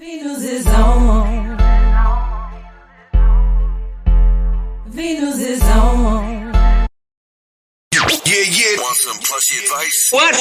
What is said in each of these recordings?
Venus is on. Venus is on. Yeah. Want some plushy advice? What?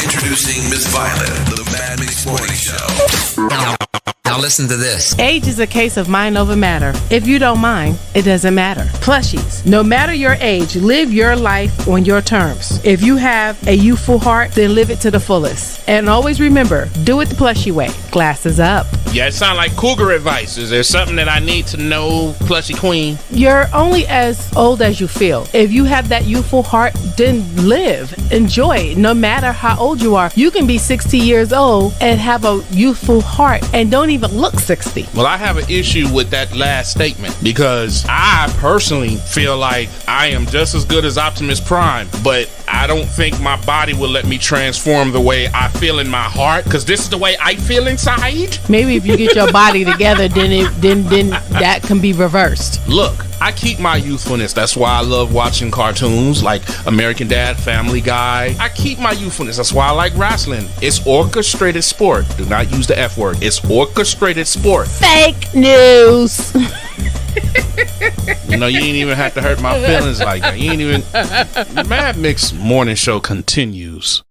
Introducing Miss Violet, the Mad Mix Morning Show. Now listen to this. Age is a case of mind over matter. If you don't mind, it doesn't matter. Plushies. No matter your age, live your life on your terms. If you have a youthful heart, then live it to the fullest. And always remember, do it the plushie way. Glasses up. Yeah, it sounds like cougar advice. Is there something that I need to know, Plushy Queen? You're only as old as you feel. If you have that youthful heart, then live. Enjoy it. No matter how old you are. You can be 60 years old and have a youthful heart and don't even look 60. Well, I have an issue with that last statement because I personally feel like I am just as good as Optimus Prime, but I don't think my body will let me transform the way I feel in my heart, because this is the way I feel inside. Maybe if you get your body together, then that can be reversed. Look, I keep my youthfulness. That's why I love watching cartoons like American Dad, Family Guy. I keep my youthfulness. That's why I like wrestling. It's orchestrated sport. Do not use the F word. It's orchestrated sport. Fake news. You know, you ain't even have to hurt my feelings like that. You ain't even. The Mad Mix Morning Show continues.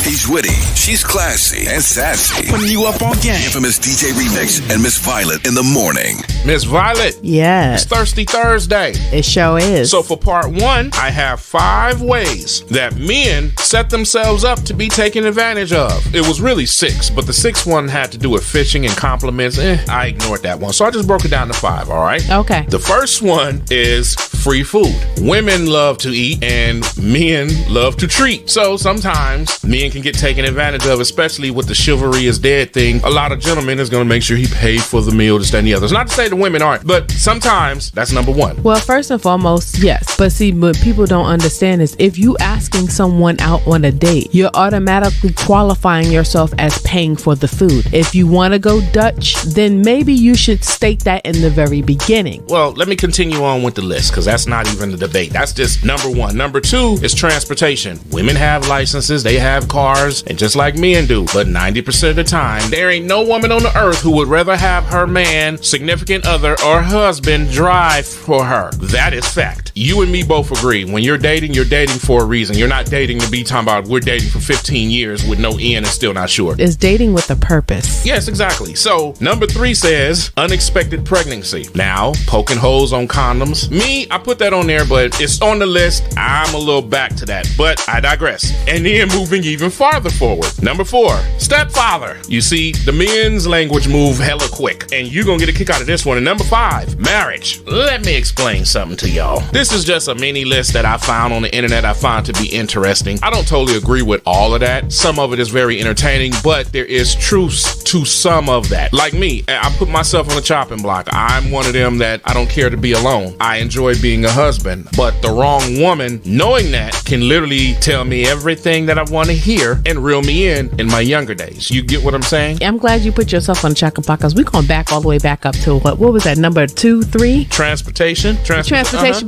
He's witty, she's classy, and sassy. Putting you up on game. Infamous DJ Remix and Miss Violet in the morning. Miss Violet. Yes. It's Thirsty Thursday. It sure is. So for part one, I have 5 ways that men set themselves up to be taken advantage of. It was really 6, but the 6th one had to do with fishing and compliments. I ignored that one. So I just broke it down to 5, all right? Okay. The first one is free food. Women love to eat and men love to treat. So sometimes men can get taken advantage of, especially with the chivalry is dead thing. A lot of gentlemen is going to make sure he paid for the meal, this, that, and the others. Not to say the women aren't, but sometimes that's number one. Well, first and foremost, yes. But see, what people don't understand is if you asking someone out on a date, you're automatically qualifying yourself as paying for the food. If you want to go Dutch, then maybe you should state that in the very beginning. Well, let me continue on with the list, because that's not even the debate. That's just number one. Number 2 is transportation. Women have licenses, they have cars, and just like men do, but 90% of the time, there ain't no woman on the earth who would rather have her man, significant other, or husband drive for her. That is fact. You and me both agree. When you're dating for a reason. You're not dating to be talking about we're dating for 15 years with no end and still not sure. It's dating with a purpose. Yes, exactly. So number 3 says unexpected pregnancy. Now, poking holes on condoms. Me, I put that on there, but it's on the list. I'm a little back to that, but I digress. And then moving even farther forward. Number 4, stepfather. You see, the men's language move hella quick, and you're gonna get a kick out of this one. And number 5, marriage. Let me explain something to y'all. This is just a mini list that I found on the internet I find to be interesting. I don't totally agree with all of that. Some of it is very entertaining, but there is truth to some of that. Like me, I put myself on the chopping block. I'm one of them that I don't care to be alone. I enjoy being a husband, but the wrong woman, knowing that, can literally tell me everything that I want to hear and reel me in my younger days. You get what I'm saying? I'm glad you put yourself on the chopping block, because we're going back all the way back up to what was that, number 2, 3? Transportation,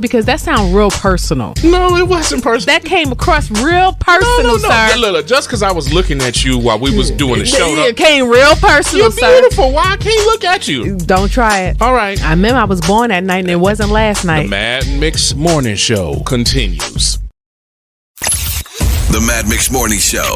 because that sounds real personal. No, it wasn't personal. That came across real personal, no. sir. Look, just because I was looking at you while we was doing the show. It came real personal, You're sir. beautiful. Why I can't look at you? Don't try it. All right. I remember I was born that night and it wasn't last night. The Mad Mix Morning Show continues. The Mad Mix Morning Show.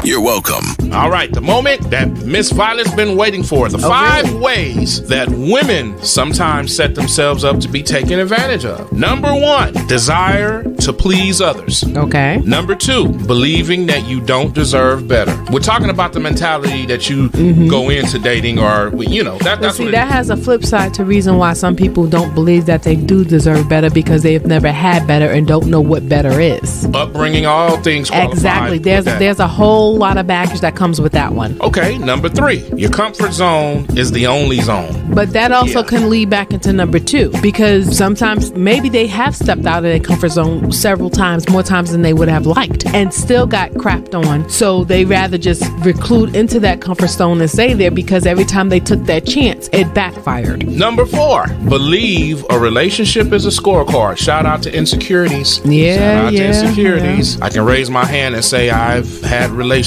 You're welcome. All right, the moment that Miss Violet's been waiting for. The 5 ways that women sometimes set themselves up to be taken advantage of. Number 1, desire to please others. Okay. Number 2, believing that you don't deserve better. We're talking about the mentality that you go into dating, or, you know, that's see, what that has a flip side to reason why some people don't believe that they do deserve better, because they've never had better and don't know what better is. Upbringing, all things qualified. Exactly. There's a whole lot of baggage that comes with that one. Okay, number 3, your comfort zone is the only zone. But that also can lead back into number 2, because sometimes maybe they have stepped out of their comfort zone several times, more times than they would have liked, and still got crapped on. So they rather just reclude into that comfort zone and stay there, because every time they took that chance, it backfired. Number 4, believe a relationship is a scorecard. Shout out to insecurities. Yeah, Shout out to insecurities. I can raise my hand and say I've had relations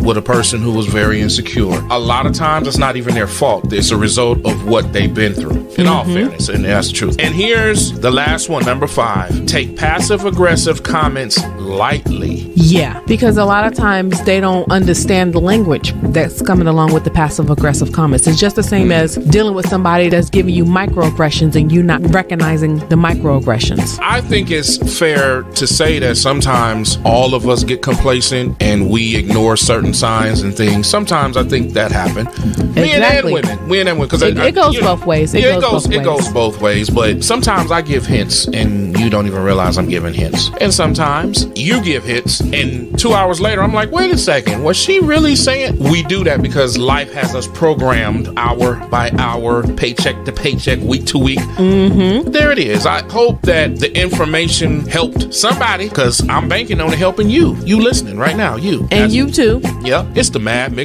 with a person who was very insecure. A lot of times it's not even their fault. It's a result of what they've been through, in all fairness, and that's the truth. And here's the last one, number 5. Take passive-aggressive comments lightly. Yeah, because a lot of times they don't understand the language that's coming along with the passive aggressive comments. It's just the same as dealing with somebody that's giving you microaggressions and you not recognizing the microaggressions. I think it's fair to say that sometimes all of us get complacent and we ignore certain signs and things. Sometimes I think that happens. Me and women. Because it goes both ways. It goes both ways. But sometimes I give hints and you don't even realize I'm giving hints. And sometimes you give hints and 2 hours later I'm like, wait a second, was she really saying? We do that because life has us programmed hour by hour, paycheck to paycheck, week to week. There it is. I hope that the information helped somebody, because I'm banking on it helping you. You listening right now, you. And you too. Yep. It's the Mad Mix